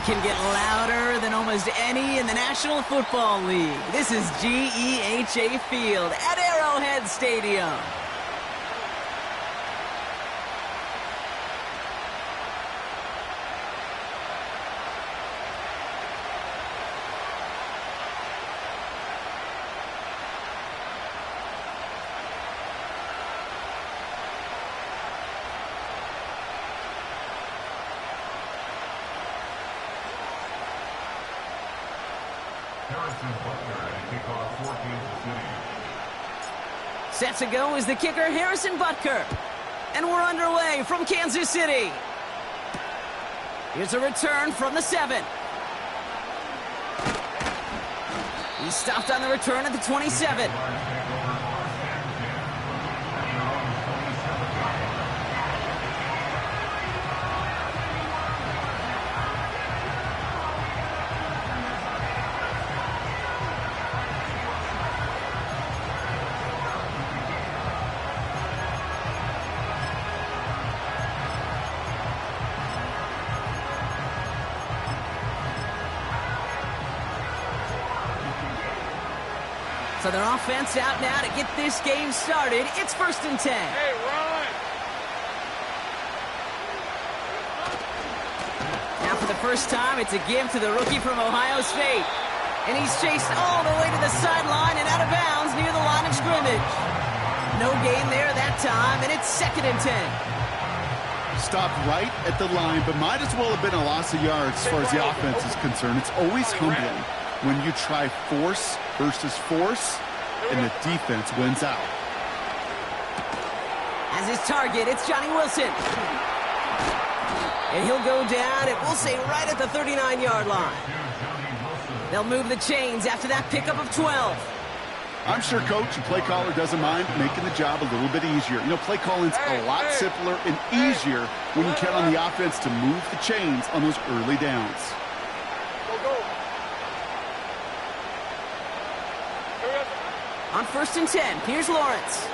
can get louder than almost any in the National Football League. This is GEHA Field at Arrowhead Stadium. Set to go is the kicker, Harrison Butker. And we're underway from Kansas City. Here's a return from the 7. He's stopped on the return at the 27. So their offense out now to get this game started. It's 1st and 10. Hey, run! Now for the first time, it's a give to the rookie from Ohio State. And he's chased all the way to the sideline and out of bounds near the line of scrimmage. No gain there that time, and it's 2nd and 10. Stopped right at the line, but might as well have been a loss of yards as far as the offense is concerned. It's always humbling when you try force versus force, and the defense wins out. As his target, it's Johnny Wilson. And he'll go down, and we'll say right at the 39-yard line. They'll move the chains after that pickup of 12. I'm sure coach and play caller doesn't mind making the job a little bit easier. You know, play calling's a lot simpler and easier when you count on the offense to move the chains on those early downs. On 1st and 10, here's Lawrence.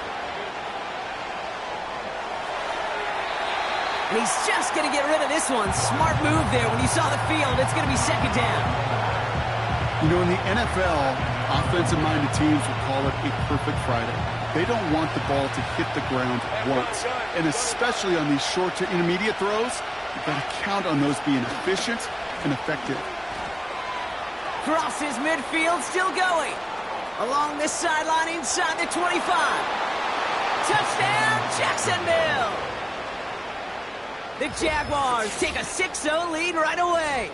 And he's just going to get rid of this one. Smart move there. When you saw the field, it's going to be 2nd down. You know, in the NFL, offensive-minded teams will call it a perfect Friday. They don't want the ball to hit the ground once. And especially on these short to intermediate throws, you've got to count on those being efficient and effective. Crosses midfield, still going. Along this sideline inside the 25. Touchdown, Jacksonville! The Jaguars take a 6-0 lead right away.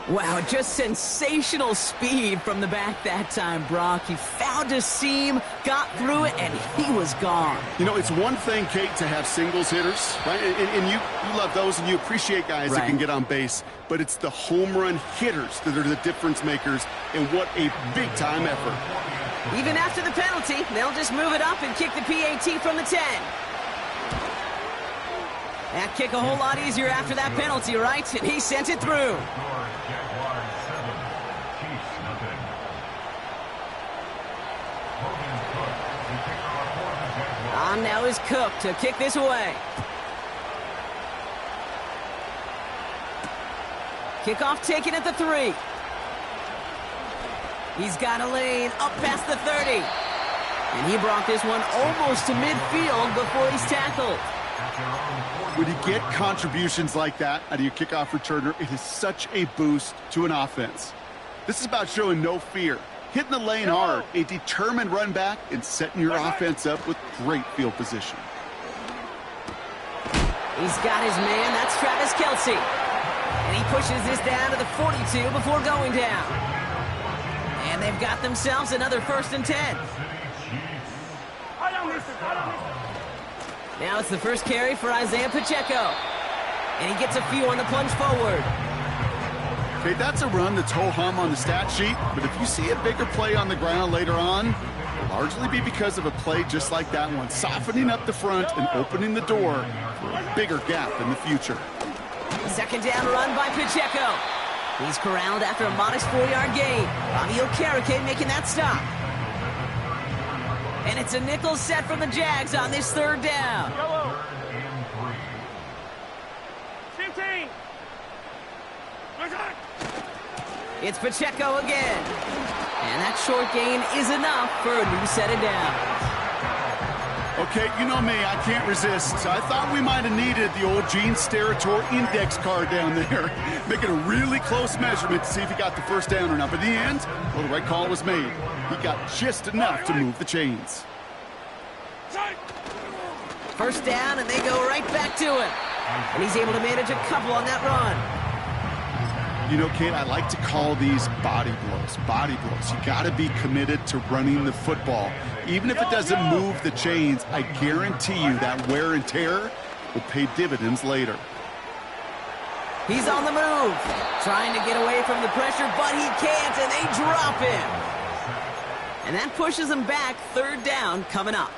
Wow, just sensational speed from the back that time, Brock. He found a seam, got through it, and he was gone. You know, it's one thing, Kate, to have singles hitters, right? And you love those, and you appreciate guys that can get on base. But it's the home run hitters that are the difference makers, and what a big-time effort. Even after the penalty, they'll just move it up and kick the PAT from the 10. That kick a whole lot easier after that penalty, right? And he sent it through. On now is Cook to kick this away. Kickoff taken at the 3. He's got a lane up past the 30. And he brought this one almost to midfield before he's tackled. When you get contributions like that out of your kickoff returner, it is such a boost to an offense. This is about showing no fear, hitting the lane hard, a determined run back, and setting your offense up with great field position. He's got his man. That's Travis Kelce. And he pushes this down to the 42 before going down. And they've got themselves another 1st and 10. Now it's the first carry for Isaiah Pacheco. And he gets a few on the plunge forward. Okay, that's a run that's ho-hum on the stat sheet, but if you see a bigger play on the ground later on, it'll largely be because of a play just like that one, softening up the front and opening the door for a bigger gap in the future. 2nd down run by Pacheco. He's corralled after a modest 4-yard gain. Bobby Okereke making that stop. And it's a nickel set from the Jags on this 3rd down. It's Pacheco again. And that short gain is enough for a new set of downs. Okay, you know me, I can't resist. I thought we might have needed the old Gene Steratore index card down there. Making a really close measurement to see if he got the first down or not. But in the end, well, the right call was made. He got just enough to move the chains. First down, and they go right back to him. And he's able to manage a couple on that run. You know, Kate, I like to call these body blows. Body blows. You got to be committed to running the football. Even if it doesn't move the chains, I guarantee you that wear and tear will pay dividends later. He's on the move, trying to get away from the pressure, but he can't, and they drop him. And that pushes him back. Third down coming up.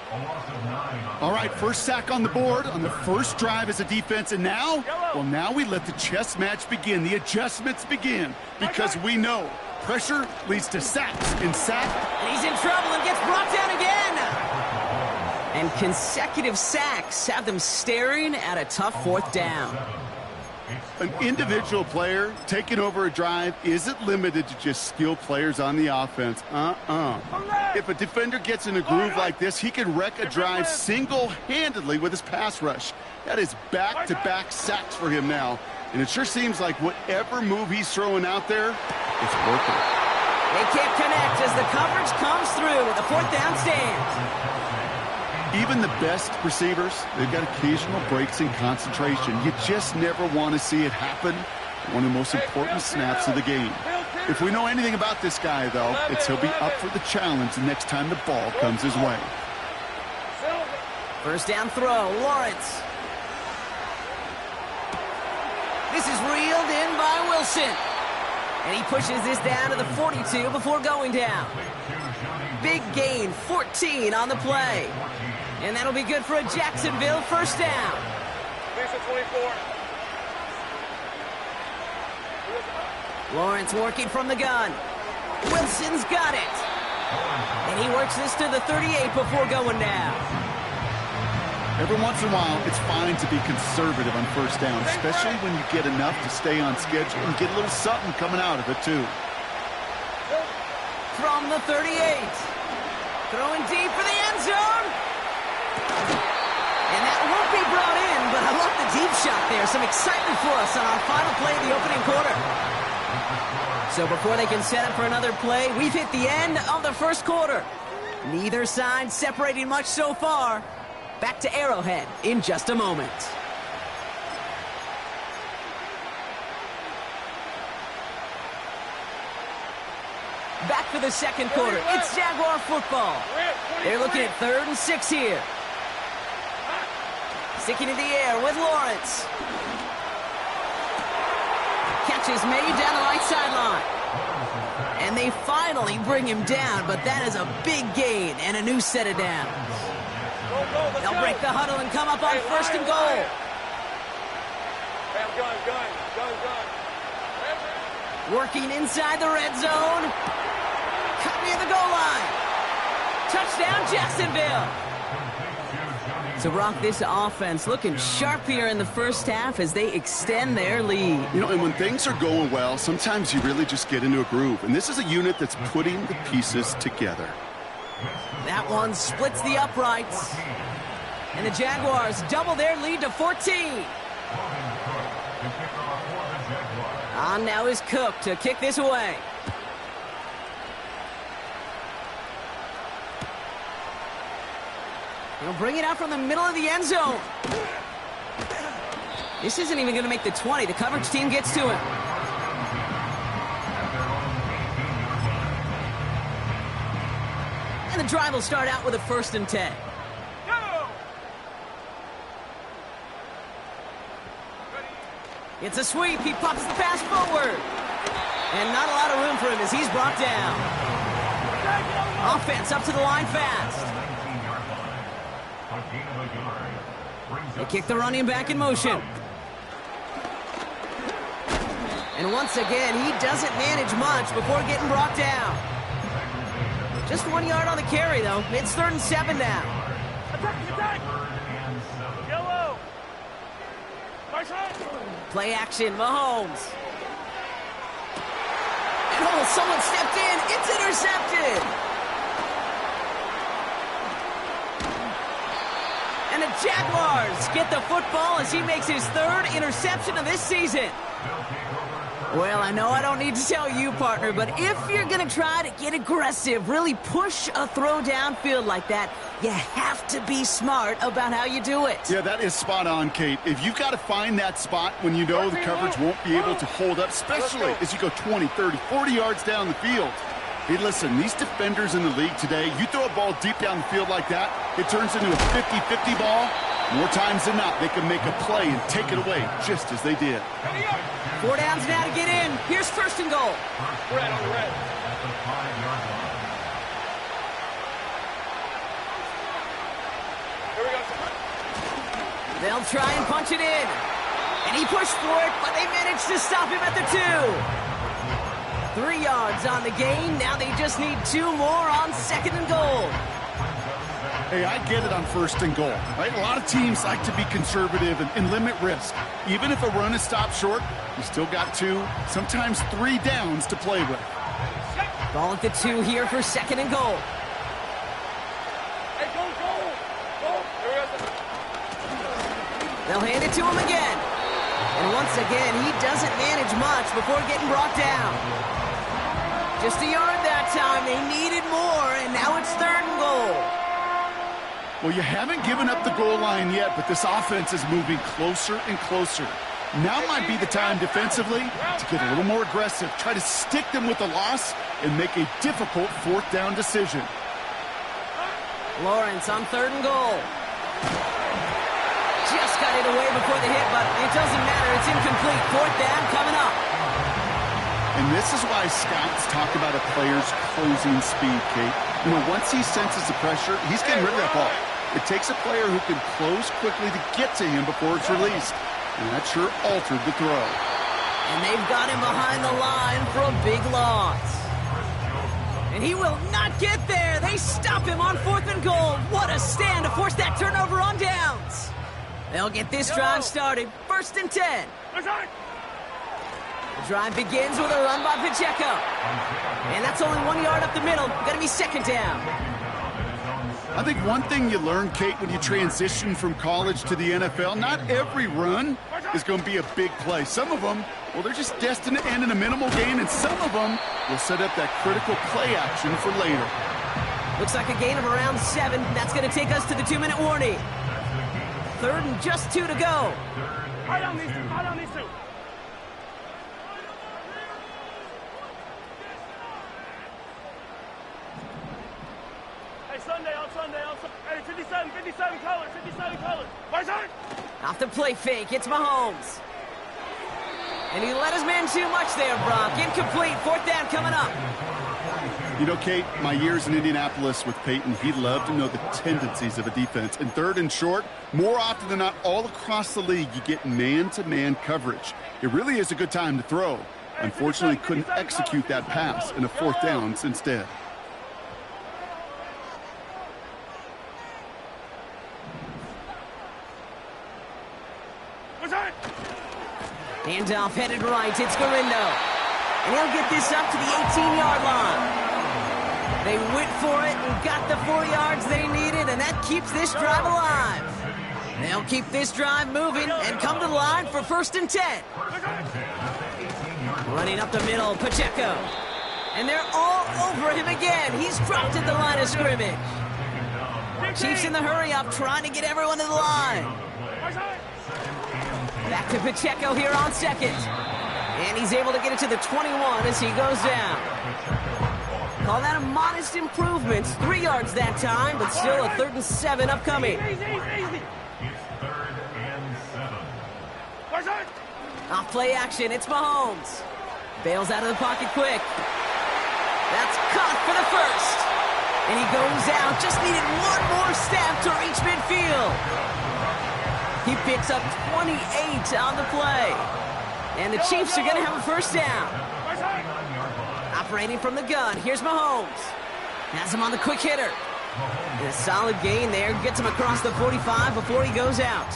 All right, first sack on the board on the first drive as a defense, and now, well, now we let the chess match begin. The adjustments begin, because we know pressure leads to sacks, and he's in trouble and gets brought down again. And consecutive sacks have them staring at a tough fourth down. An individual player taking over a drive isn't limited to just skilled players on the offense. If a defender gets in a groove like this, he can wreck a drive single-handedly with his pass rush. That is back-to-back sacks for him now. And it sure seems like whatever move he's throwing out there, it's working. They can't connect as the coverage comes through with the fourth down stand. Even the best receivers, they've got occasional breaks in concentration. You just never want to see it happen. One of the most important snaps of the game. If we know anything about this guy, though, it's he'll be up for the challenge the next time the ball comes his way. First down throw, Lawrence. This is reeled in by Wilson. And he pushes this down to the 42 before going down. Big gain, 14 on the play. And that'll be good for a Jacksonville first down. 24. Lawrence working from the gun. Wilson's got it. And he works this to the 38 before going down. Every once in a while, it's fine to be conservative on first down, especially when you get enough to stay on schedule and get a little something coming out of it, too. From the 38. Throwing deep for the end zone. And that won't be brought in, but I love the deep shot there. Some excitement for us on our final play of the opening quarter. So before they can set up for another play, we've hit the end of the first quarter. Neither side separating much so far. Back to Arrowhead in just a moment. Back for the second quarter. It's Jaguar football. They're looking at 3rd and 6 here. Sticking in the air with Lawrence. Catch is made down the right sideline. And they finally bring him down, but that is a big gain and a new set of downs. They'll break the huddle and come up on 1st and goal. Working inside the red zone. Cut near the goal line. Touchdown, Jacksonville. So, Brock, this offense looking sharp here in the first half as they extend their lead. You know, and when things are going well, sometimes you really just get into a groove. And this is a unit that's putting the pieces together. That one splits the uprights. And the Jaguars double their lead to 14. On now is Cook to kick this away. He'll bring it out from the middle of the end zone. This isn't even going to make the 20. The coverage team gets to him. And the drive will start out with a 1st and 10. It's a sweep. He pops the pass forward. And not a lot of room for him as he's brought down. Offense up to the line fast. They kick the running back in motion. And once again, he doesn't manage much before getting brought down. Just 1 yard on the carry, though. It's 3rd and 7 now. Attack! Yellow! Play action, Mahomes. And Oh, someone stepped in. It's intercepted. And the Jaguars get the football as he makes his third interception of this season. Well, I know I don't need to tell you, partner, but if you're going to try to get aggressive, really push a throw downfield like that, you have to be smart about how you do it. Yeah, that is spot on, Kate. If you've got to find that spot when you know the coverage won't be able to hold up, especially as you go 20, 30, 40 yards down the field. Hey, listen, these defenders in the league today, you throw a ball deep down the field like that, it turns into a 50-50 ball. More times than not, they can make a play and take it away, just as they did. 4 downs now to get in. Here's first and goal. Red on the red. Here we go. They'll try and punch it in. And he pushed for it, but they managed to stop him at the 2. 3 yards on the gain. Now they just need 2 more on second and goal. Hey, I get it on first and goal, right? A lot of teams like to be conservative and limit risk. Even if a run is stopped short, you still got 2, sometimes 3 downs to play with. Ball at the 2 here for second and goal. Hey, go. Here we go. They'll hand it to him again. And once again, he doesn't manage much before getting brought down. Just a yard that time. They needed more, and now it's third and goal. Well, you haven't given up the goal line yet, but this offense is moving closer and closer. Now might be the time defensively to get a little more aggressive, try to stick them with the loss, and make a difficult fourth down decision. Lawrence on third and goal. Just got it away before the hit, but it doesn't matter. It's incomplete. Fourth down coming up. And this is why scouts talk about a player's closing speed, Kate. You know, once he senses the pressure, he's getting rid of that ball. It takes a player who can close quickly to get to him before it's released. And that sure altered the throw. And they've got him behind the line for a big loss. And he will not get there. They stop him on fourth and goal. What a stand to force that turnover on downs. They'll get this drive started. First and 10. The drive begins with a run by Pacheco. And that's only 1 yard up the middle. Gonna be second down. I think one thing you learn, Kate, when you transition from college to the NFL, not every run is going to be a big play. Some of them, well, they're just destined to end in a minimal gain, and some of them will set up that critical play action for later. Looks like a gain of around 7. That's going to take us to the 2-minute warning. Third and just 2 to go. Right on these two. Hey, 57 colors. Right side. Off the play fake, it's Mahomes. And he let his man too much there, Brock. Incomplete, fourth down coming up. You know, Kate, my years in Indianapolis with Peyton, he loved to know the tendencies of a defense. And third and short, more often than not, all across the league, you get man-to-man coverage. It really is a good time to throw. Unfortunately, couldn't execute that pass in a fourth down instead. Handoff headed right, it's Garindo. And he'll get this up to the 18-yard line. They went for it and got the 4 yards they needed, and that keeps this drive alive. They'll keep this drive moving and come to the line for first and 10. Running up the middle, Pacheco. And they're all over him again. He's dropped at the line of scrimmage. Chiefs in the hurry-up, trying to get everyone to the line. Back to Pacheco here on second. And he's able to get it to the 21 as he goes down. Call that a modest improvement. 3 yards that time, but still a 3rd and 7 upcoming. Easy. Off play action, it's Mahomes. Bails out of the pocket quick. That's caught for the first. And he goes out, just needed one more step to reach midfield. He picks up 28 on the play. And the Chiefs are going to have a first down. Operating from the gun, here's Mahomes. Has him on the quick hitter. And a solid gain there, gets him across the 45 before he goes out.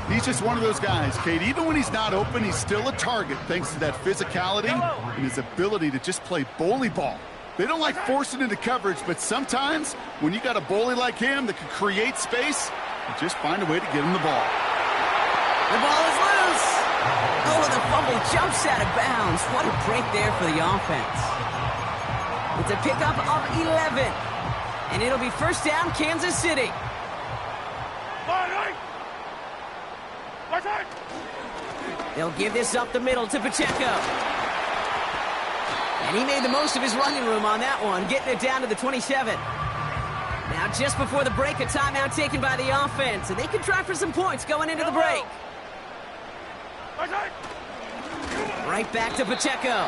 He's just one of those guys, Kate. Even when he's not open, he's still a target thanks to that physicality and his ability to just play bully ball. They don't like forcing into coverage, but sometimes when you got a bully like him that can create space, you just find a way to get him the ball. The ball is loose. Oh, the fumble jumps out of bounds. What a break there for the offense. It's a pickup of 11. And it'll be first down, Kansas City. They'll give this up the middle to Pacheco. And he made the most of his running room on that one, getting it down to the 27. Now, just before the break, a timeout taken by the offense. And they can try for some points going into the break. Right back to Pacheco.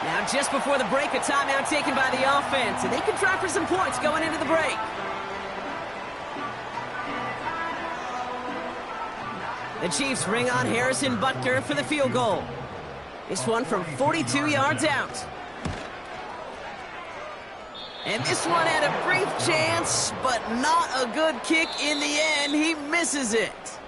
Now, just before the break, a timeout taken by the offense. And they can try for some points going into the break. The Chiefs bring on Harrison Butker for the field goal. This one from 42 yards out. And this one had a brief chance, but not a good kick in the end. He misses it.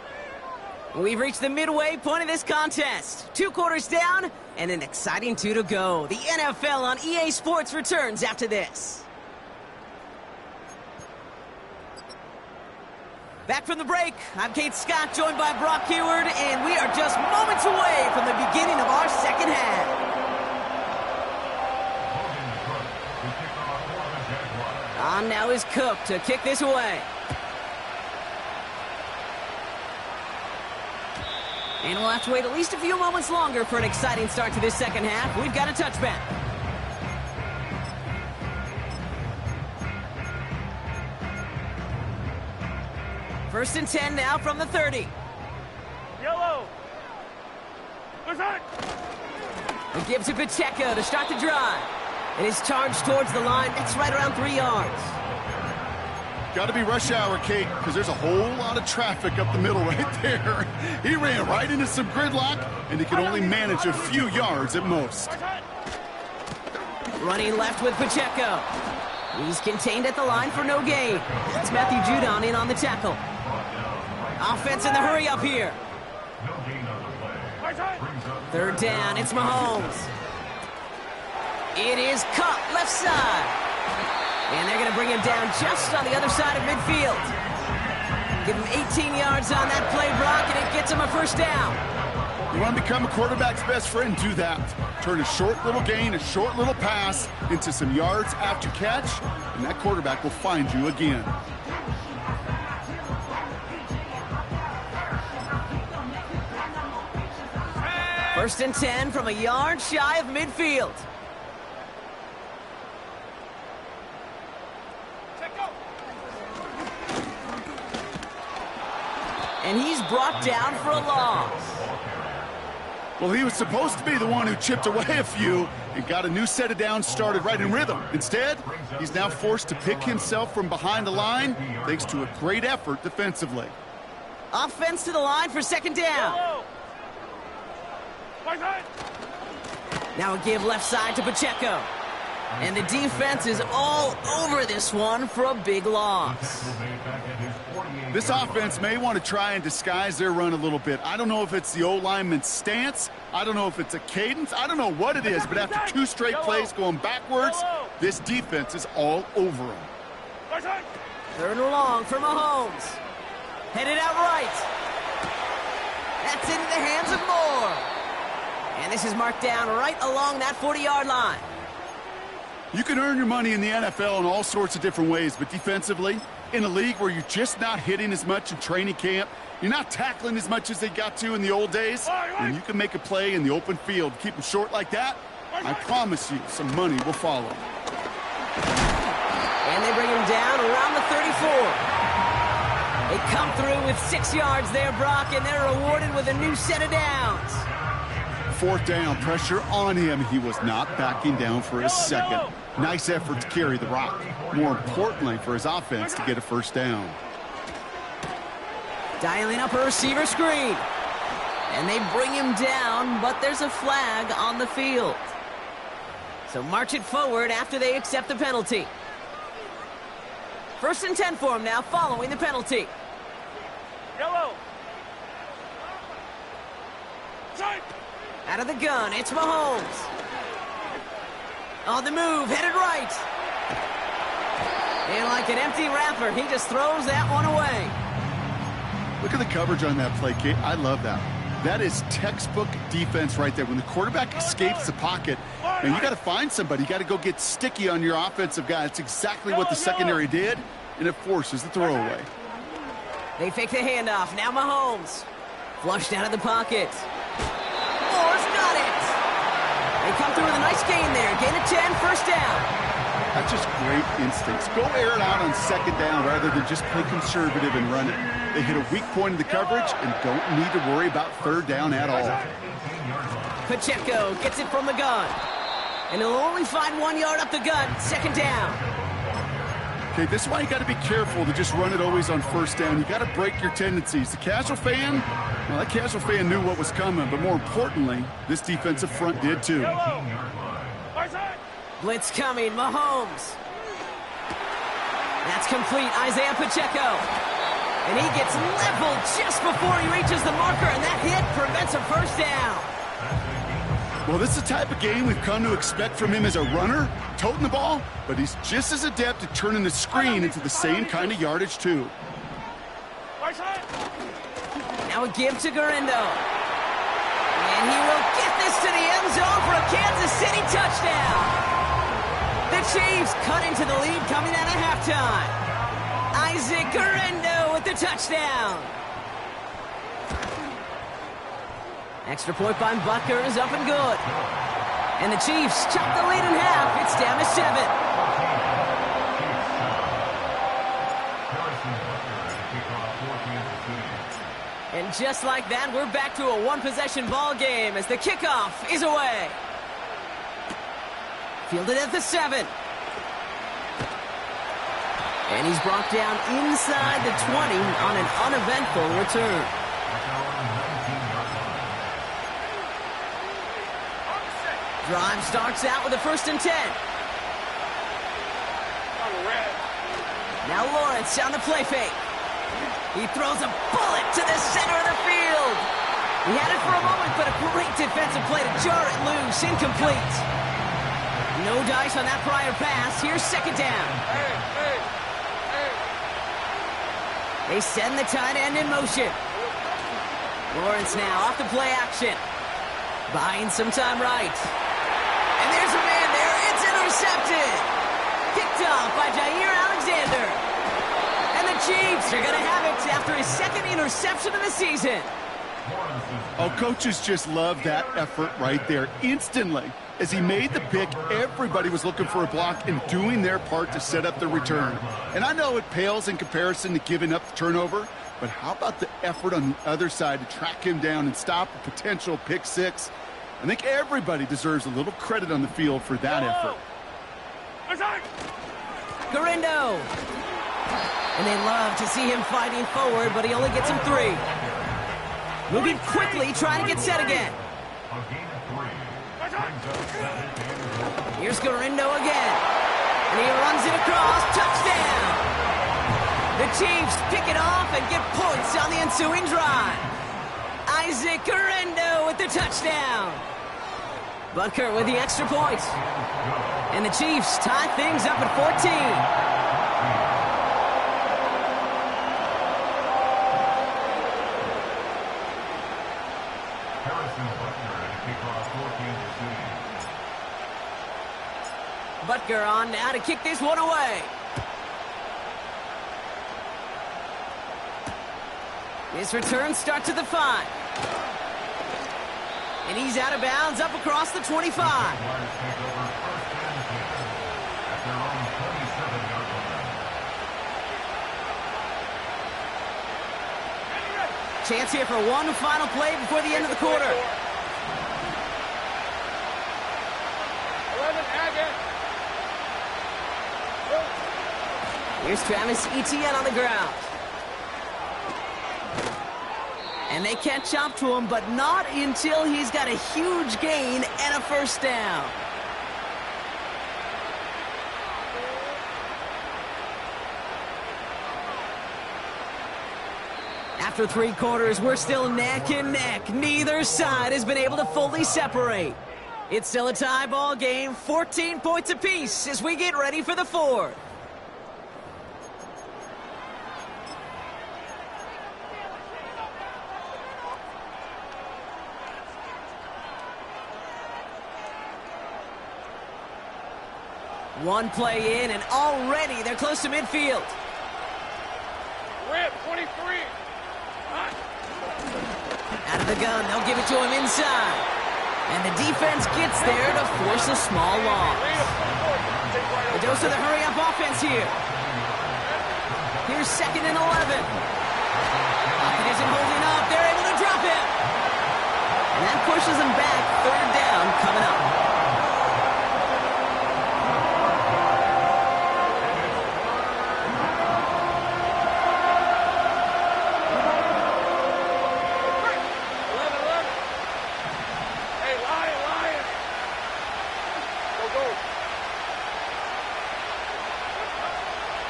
We've reached the midway point of this contest. 2 quarters down and an exciting 2 to go. The NFL on EA Sports returns after this. Back from the break, I'm Kate Scott, joined by Brock Heward, and we are just moments away from the beginning of our second half. On now is Cook to kick this away. And we'll have to wait at least a few moments longer for an exciting start to this second half. We've got a touchback. First and 10 now from the 30. Yellow. It gives to Pacheco to start the drive. It is charged towards the line. It's right around 3 yards. Got to be rush hour, Kate, because there's a whole lot of traffic up the middle right there. He ran right into some gridlock, and he could only manage a few yards at most. Running left with Pacheco. He's contained at the line for no gain. It's Matthew Judon in on the tackle. Offense in the hurry up here. Third down, it's Mahomes. It is cut left side. And they're going to bring him down just on the other side of midfield. Give him 18 yards on that play, Brock, and it gets him a first down. You want to become a quarterback's best friend? Do that. Turn a short little gain, a short little pass into some yards after catch, and that quarterback will find you again. First and 10 from a yard shy of midfield. And he's brought down for a loss. Well, he was supposed to be the one who chipped away a few and got a new set of downs started right in rhythm. Instead, he's now forced to pick himself from behind the line thanks to a great effort defensively. Offense to the line for second down. Now a give left side to Pacheco. And the defense is all over this one for a big loss. This offense may want to try and disguise their run a little bit. I don't know if it's the O-lineman's stance. I don't know if it's a cadence. I don't know what it is, but after 2 straight plays going backwards, this defense is all over them. Third and long for Mahomes. Headed out right. That's into the hands of Moore. And this is marked down right along that 40-yard line. You can earn your money in the NFL in all sorts of different ways, but defensively, in a league where you're just not hitting as much in training camp, you're not tackling as much as they got to in the old days, and you can make a play in the open field, keep them short like that, I promise you some money will follow. And they bring him down around the 34. They come through with 6 yards there, Brock, and they're rewarded with a new set of downs. Fourth down, pressure on him. He was not backing down for a second. Nice effort to carry the rock. More importantly for his offense to get a first down. Dialing up a receiver screen. And they bring him down, but there's a flag on the field. So march it forward after they accept the penalty. First and 10 for him now following the penalty. Yellow. Out of the gun, it's Mahomes. On the move, headed right. And like an empty wrapper, he just throws that one away. Look at the coverage on that play, Kate. I love that. That is textbook defense right there. When the quarterback escapes the pocket, and you got to find somebody. You got to go get sticky on your offensive guy. It's exactly what the secondary did, and it forces the throwaway. They fake the handoff. Now Mahomes. Flushed out of the pocket. Moore's got it. They come through with a nice gain there. Gain of 10, first down. That's just great instincts. Go air it out on second down rather than just play conservative and run it. They hit a weak point in the coverage and don't need to worry about third down at all. Pacheco gets it from the gun. And he'll only find 1 yard up the gun. Second down. Okay, this is why you got to be careful to just run it always on first down. You got to break your tendencies. The casual fan, well, that casual fan knew what was coming, but more importantly, this defensive front did too. Blitz coming, Mahomes. That's complete, Isaiah Pacheco. And he gets leveled just before he reaches the marker, and that hit prevents a first down. Well, this is the type of game we've come to expect from him as a runner, toting the ball, but he's just as adept at turning the screen into the same kind of yardage, too. Now a give to Garindo. And he will get this to the end zone for a Kansas City touchdown. The Chiefs cut into the lead coming out of halftime. Isaac Garindo with the touchdown. Extra point by Butker is up and good. And the Chiefs chop the lead in half. It's down to 7. And just like that, we're back to a one-possession ball game as the kickoff is away. Fielded at the 7. And he's brought down inside the 20 on an uneventful return. Drive starts out with a 1st and 10. Now Lawrence on the play fake. He throws a bullet to the center of the field. He had it for a moment, but a great defensive play to jar it loose. Incomplete. No dice on that prior pass. Here's second down. They send the tight end in motion. Lawrence now off the play action. Buying some time right. And there's a man there. It's intercepted. Picked off by Jair Alexander. And the Chiefs are going to have it after his 2nd interception of the season. Oh, coaches just love that effort right there. Instantly, as he made the pick, everybody was looking for a block and doing their part to set up the return. And I know it pales in comparison to giving up the turnover, but how about the effort on the other side to track him down and stop a potential pick 6? I think everybody deserves a little credit on the field for that effort. Garindo. And they love to see him fighting forward, but he only gets him 3. Moving quickly, trying to get set again. Here's Garindo again. And he runs it across. Touchdown! The Chiefs pick it off and get points on the ensuing drive. Isaac Garindo with the touchdown. Butker with the extra point. And the Chiefs tie things up at 14. Butker on now to kick this one away. His return starts at the 5. And he's out of bounds up across the 25. Chance here for one final play before the end of the quarter. Here's Travis Etienne on the ground. And they catch up to him, but not until he's got a huge gain and a first down. After 3 quarters, we're still neck and neck. Neither side has been able to fully separate. It's still a tie ball game, 14 points apiece as we get ready for the 4th. One play in, and already they're close to midfield. Rip, 23. Out of the gun, they'll give it to him inside. And the defense gets there to force a small loss. A dose of the hurry-up offense here. Here's 2nd and 11. Pocket isn't holding up. They're able to drop it. And that pushes them back. 3rd down coming up.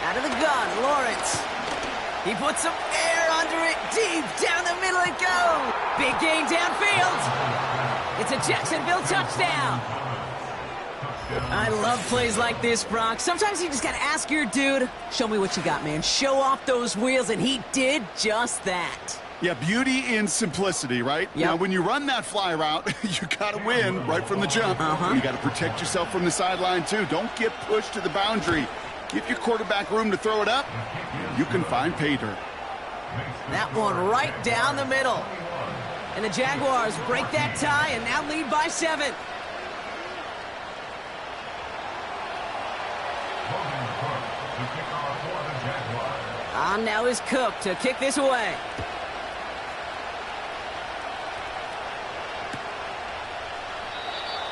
Out of the gun, Lawrence. He puts some air under it. Deep down the middle it goes. Big gain downfield. It's a Jacksonville touchdown. I love plays like this, Brock. Sometimes you just got to ask your dude, show me what you got, man. Show off those wheels, and he did just that. Yeah, beauty in simplicity, right? Yep. Now, when you run that fly route, you got to win right from the jump. You got to protect yourself from the sideline, too. Don't get pushed to the boundary. Give your quarterback room to throw it up. You can find pay dirt. That one right down the middle. And the Jaguars break that tie and now lead by 7. On now is Cook to kick this away.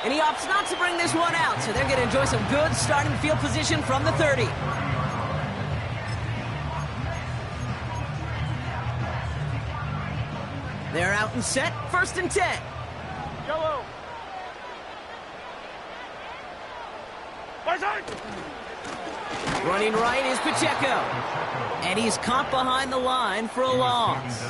And he opts not to bring this one out, so they're going to enjoy some good starting field position from the 30. They're out and set, 1st and 10. Yellow. Running right is Pacheco. And he's caught behind the line for a loss.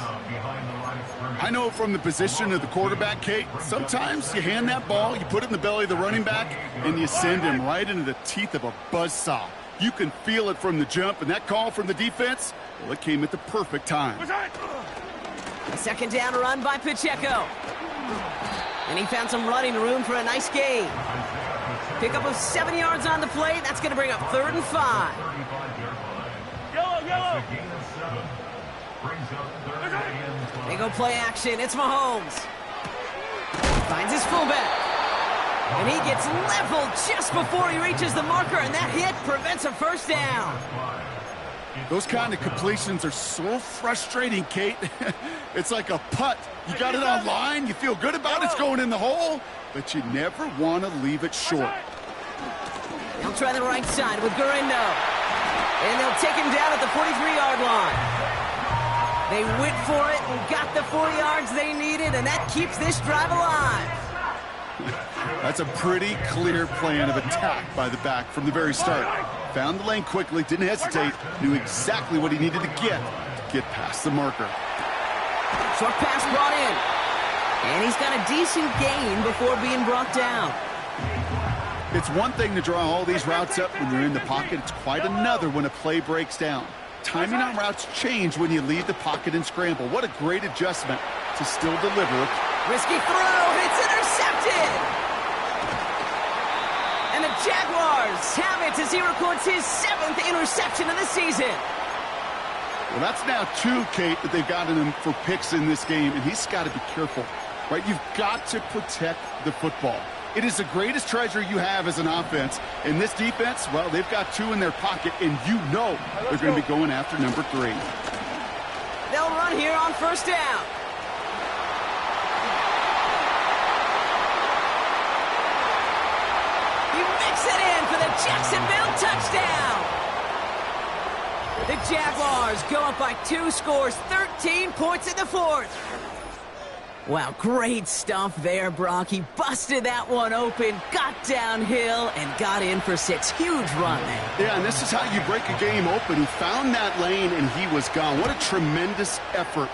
I know from the position of the quarterback, Kate, sometimes you hand that ball, you put it in the belly of the running back, and you send him right into the teeth of a buzzsaw. You can feel it from the jump, and that call from the defense, well, it came at the perfect time. A 2nd down run by Pacheco. And he found some running room for a nice gain. Pickup of 7 yards on the play. That's going to bring up 3rd and 5. Yellow. They go play action. It's Mahomes. Finds his fullback. And he gets leveled just before he reaches the marker, and that hit prevents a 1st down. Those kind of completions are so frustrating, Kate. It's like a putt. You got it on line, you feel good about it's going in the hole, but you never want to leave it short. They'll try the right side with Gurindo. And they'll take him down at the 43-yard line. They went for it and got the 4 yards they needed, and that keeps this drive alive. That's a pretty clear plan of attack by the back from the very start. Found the lane quickly, didn't hesitate, knew exactly what he needed to get past the marker. Short pass brought in. And he's got a decent gain before being brought down. It's one thing to draw all these routes up when you're in the pocket. It's quite another when a play breaks down. Timing on routes change when you leave the pocket and scramble. What a great adjustment to still deliver. Risky throw. It's intercepted. And the Jaguars have it as he records his 7th interception of the season. Well, that's now 2, Kate, that they've gotten him for picks in this game, and he's got to be careful, right? You've got to protect the football. It is the greatest treasure you have as an offense. In this defense, well, they've got 2 in their pocket, and you know they're going to be going after number 3. They'll run here on 1st down. He makes it in for the Jacksonville touchdown. The Jaguars go up by 2 scores, 13 points in the 4th. Wow, great stuff there, Brock. He busted that one open, got downhill, and got in for 6. Huge run there. Yeah, and this is how you break a game open. He found that lane, and he was gone. What a tremendous effort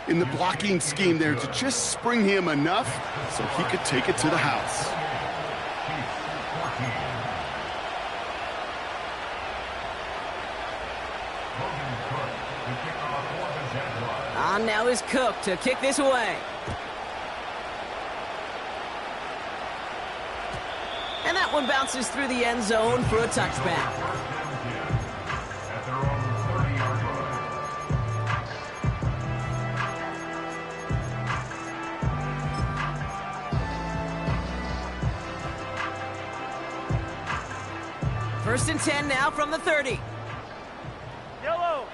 in the blocking scheme there to just spring him enough so he could take it to the house. On now is Cook to kick this away. And that one bounces through the end zone for a touchback. First and 10 now from the 30. Yellow.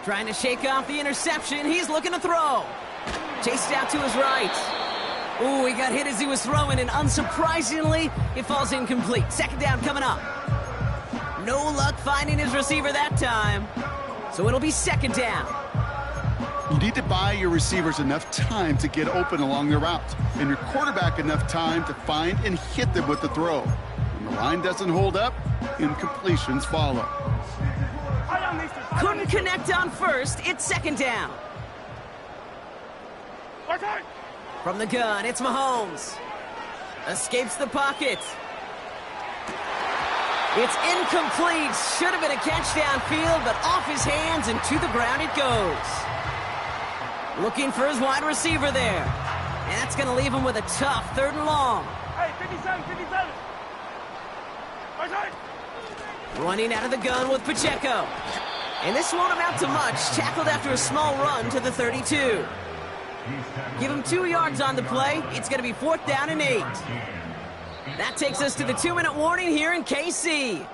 Trying to shake off the interception. He's looking to throw. Chased out to his right. Ooh, he got hit as he was throwing, and unsurprisingly, it falls incomplete. Second down coming up. No luck finding his receiver that time. So it'll be second down. You need to buy your receivers enough time to get open along their route, and your quarterback enough time to find and hit them with the throw. When the line doesn't hold up, incompletions follow. Couldn't connect on first. It's second down. From the gun, it's Mahomes. Escapes the pocket. It's incomplete. Should have been a catch downfield, but off his hands and to the ground it goes. Looking for his wide receiver there. And that's going to leave him with a tough 3rd and long. Hey, 57, 57. Running out of the gun with Pacheco. And this won't amount to much. Tackled after a small run to the 32. Give him 2 yards on the play. It's going to be 4th down and 8. That takes us to the 2-minute warning here in KC.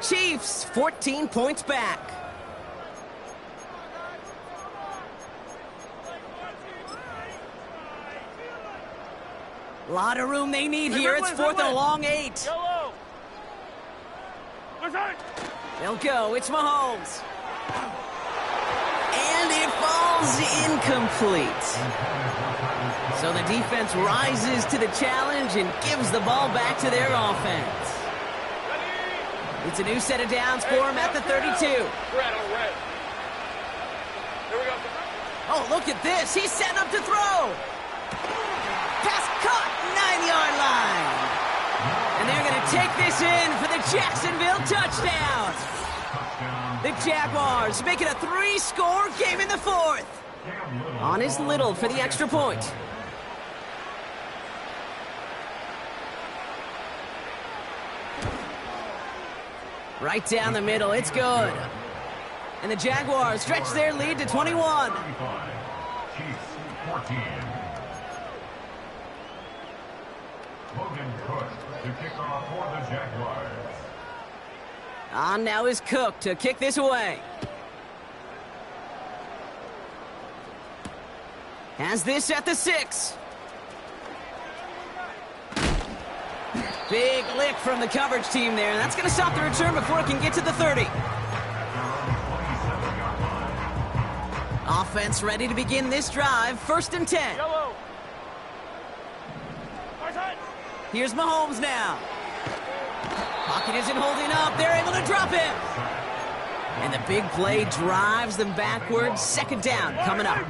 Chiefs 14 points back. A lot of room they need here. It's 4th and a long 8. Yellow. They'll go. It's Mahomes. And it falls incomplete. So the defense rises to the challenge and gives the ball back to their offense. It's a new set of downs for him at the 32. Oh, look at this. He's setting up to throw. Pass caught, 9-yard line. And they're going to take this in for the Jacksonville touchdown. The Jaguars make it a 3-score game in the 4th. On is Little for the extra point. Right down the middle, it's good. And the Jaguars stretch their lead to 21. On now is Cook to kick this away. Has this at the 6. Big lick from the coverage team there. That's going to stop the return before it can get to the 30. Offense ready to begin this drive. 1st and 10. Yellow. Here's Mahomes now. Pocket isn't holding up. They're able to drop him. And the big play drives them backwards. 2nd down coming up.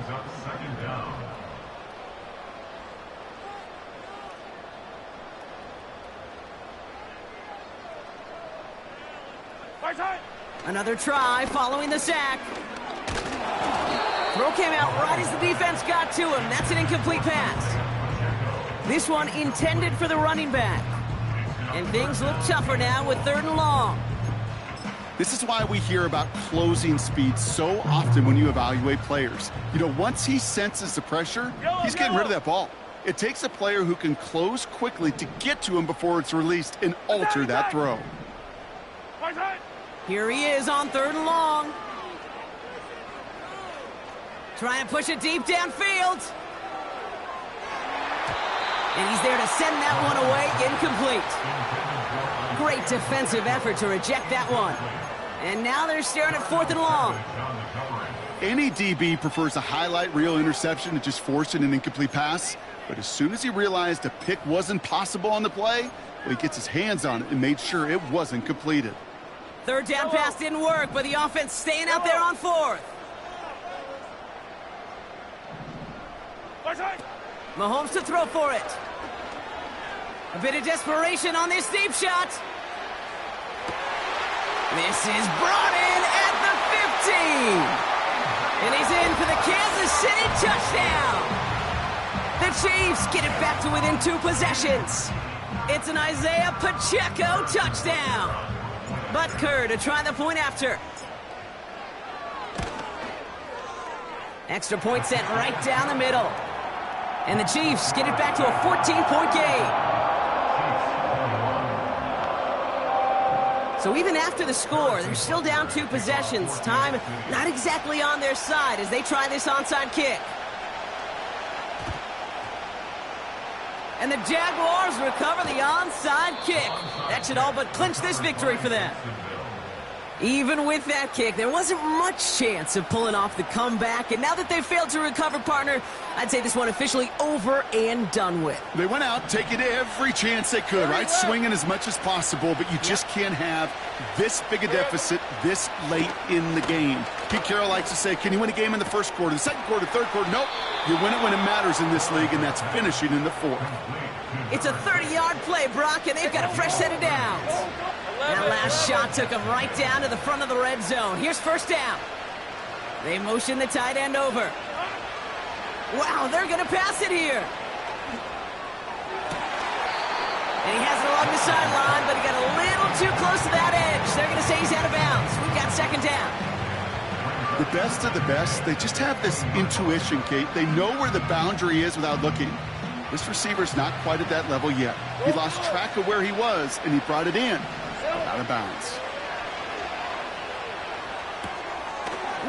Another try following the sack. Throw came out right as the defense got to him. That's an incomplete pass. This one intended for the running back. And things look tougher now with 3rd and long. This is why we hear about closing speed so often when you evaluate players. You know, once he senses the pressure, he's getting rid of that ball. It takes a player who can close quickly to get to him before it's released and alter that throw. Here he is on 3rd and long. Trying to push it deep downfield. And he's there to send that one away, incomplete. Great defensive effort to reject that one. And now they're staring at 4th and long. Any DB prefers a highlight reel interception to just forcing an incomplete pass. But as soon as he realized a pick wasn't possible on the play, well, he gets his hands on it and made sure it wasn't completed. Third down pass didn't work, but the offense staying out there on fourth. Mahomes to throw for it. A bit of desperation on this deep shot. This is brought in at the 15. And he's in for the Kansas City touchdown. The Chiefs get it back to within 2 possessions. It's an Isaiah Pacheco touchdown. Butker to try the point after. Extra point sent right down the middle. And the Chiefs get it back to a 14-point game. So even after the score, they're still down 2 possessions. Time not exactly on their side as they try this onside kick. And the Jaguars recover the onside kick. That should all but clinch this victory for them. Even with that kick, there wasn't much chance of pulling off the comeback. And now that they've failed to recover, partner, I'd say this one officially over and done with. They went out taking every chance they could, right? Swinging as much as possible, but you just can't have this big a deficit this late in the game. Pete Carroll likes to say, can you win a game in the first quarter, the second quarter, third quarter? Nope. You win it when it matters in this league, and that's finishing in the fourth. It's a 30-yard play, Brock, and they've got a fresh set of downs. That last shot took them right down to the front of the red zone. Here's first down. They motion the tight end over. Wow, they're going to pass it here. And he has it along the sideline, but he got a little too close to that edge. They're going to say he's out of bounds. We've got second down. The best of the best, they just have this intuition, Kate. They know where the boundary is without looking. This receiver's not quite at that level yet. He lost track of where he was, and he brought it in. Out of bounds.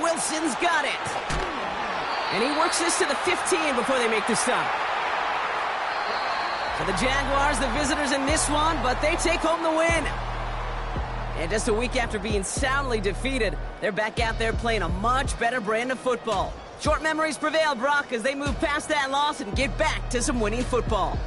Wilson's got it. And he works this to the 15 before they make the stop. So the Jaguars, the visitors in this one, but they take home the win. And just a week after being soundly defeated, they're back out there playing a much better brand of football. Short memories prevail, Brock, as they move past that loss and get back to some winning football.